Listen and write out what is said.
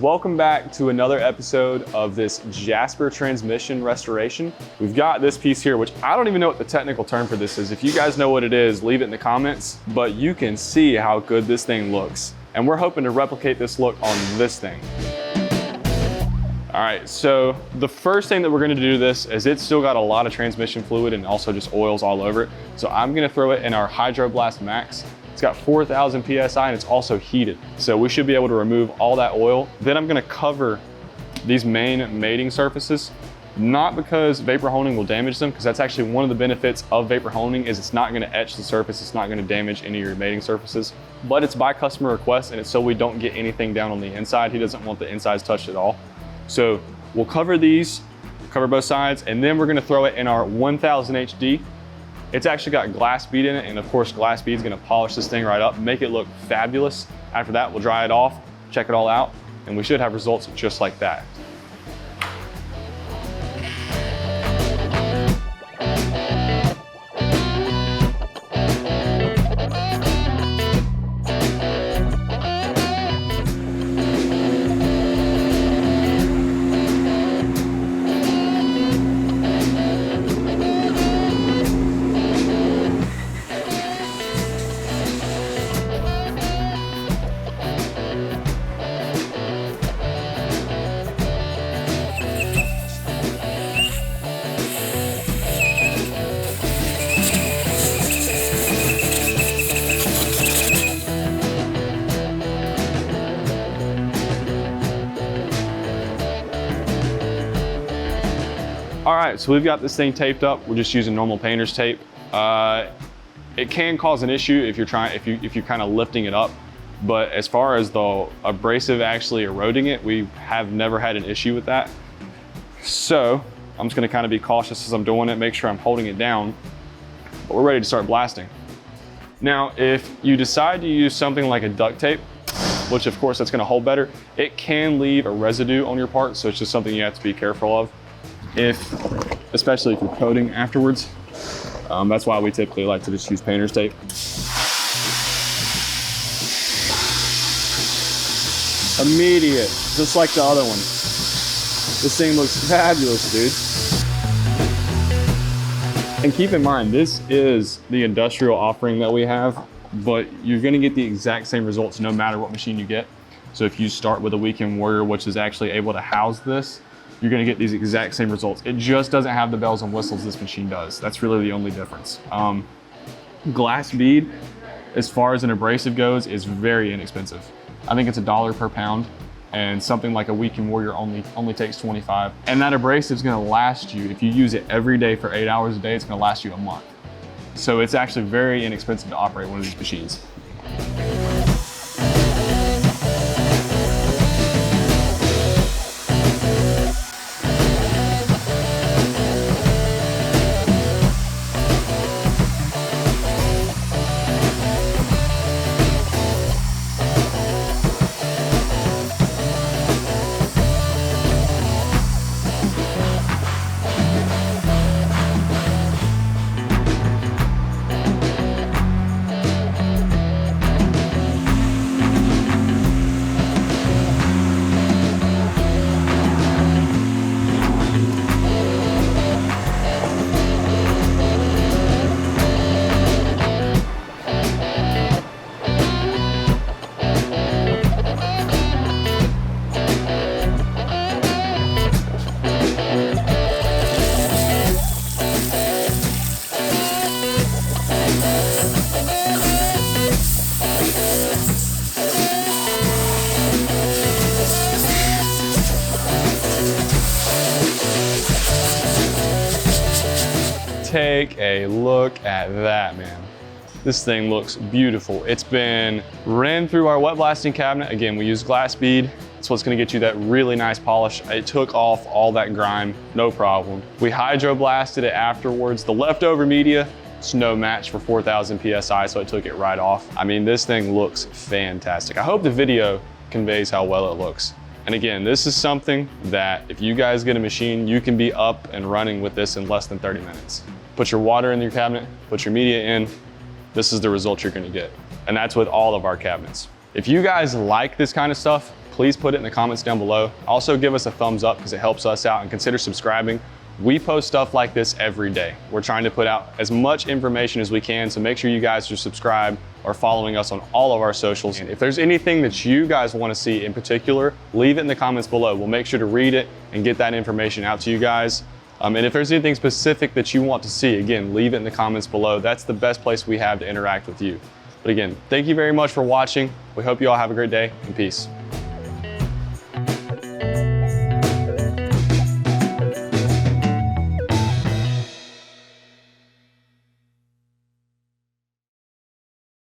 Welcome back to another episode of this Jasper transmission restoration. We've got this piece here, which I don't even know what the technical term for this is. If you guys know what it is, leave it in the comments, but you can see how good this thing looks. And we're hoping to replicate this look on this thing. All right, so the first thing that we're gonna do to this is it's still got a lot of transmission fluid and also just oils all over it. So I'm gonna throw it in our Hydroblast Max. It's got 4,000 PSI and it's also heated. So we should be able to remove all that oil. Then I'm gonna cover these main mating surfaces, not because vapor honing will damage them, because that's actually one of the benefits of vapor honing is it's not gonna etch the surface, it's not gonna damage any of your mating surfaces, but it's by customer request and it's so we don't get anything down on the inside. He doesn't want the insides touched at all. So we'll cover these, cover both sides, and then we're gonna throw it in our 1000 HD. It's actually got glass bead in it, and of course glass bead is gonna polish this thing right up, make it look fabulous. After that, we'll dry it off, check it all out, and we should have results just like that. All right, so we've got this thing taped up. We're just using normal painter's tape. It can cause an issue if you're kind of lifting it up, but as far as the abrasive actually eroding it, we have never had an issue with that. So I'm just gonna kind of be cautious as I'm doing it, make sure I'm holding it down, but we're ready to start blasting. Now, if you decide to use something like a duct tape, which of course that's gonna hold better, it can leave a residue on your part, so it's just something you have to be careful of. Especially if you're coating afterwards. That's why we typically like to just use painter's tape. Immediate, just like the other one. This thing looks fabulous, dude. And keep in mind, this is the industrial offering that we have, but you're gonna get the exact same results no matter what machine you get. So if you start with a Weekend Warrior, which is actually able to house this, you're gonna get these exact same results. It just doesn't have the bells and whistles this machine does. That's really the only difference. Glass bead, as far as an abrasive goes, is very inexpensive. I think it's $1 per pound, and something like a Weekend Warrior only takes 25. And that abrasive is gonna last you, if you use it every day for 8 hours a day, it's gonna last you a month. So it's actually very inexpensive to operate one of these machines. Take a look at that, man. This thing looks beautiful. It's been ran through our wet blasting cabinet. Again, we use glass bead. That's what's gonna get you that really nice polish. It took off all that grime, no problem. We hydroblasted it afterwards. The leftover media, it's no match for 4,000 PSI, so I took it right off. I mean, this thing looks fantastic. I hope the video conveys how well it looks. And again, this is something that if you guys get a machine, you can be up and running with this in less than 30 minutes. Put your water in your cabinet, put your media in, this is the result you're gonna get. And that's with all of our cabinets. If you guys like this kind of stuff, please put it in the comments down below. Also give us a thumbs up because it helps us out, and consider subscribing. We post stuff like this every day. We're trying to put out as much information as we can, so make sure you guys are subscribed or following us on all of our socials. And if there's anything that you guys want to see in particular, leave it in the comments below. We'll make sure to read it and get that information out to you guys. And if there's anything specific that you want to see, again, leave it in the comments below. That's the best place we have to interact with you. But again, thank you very much for watching. We hope you all have a great day, and peace.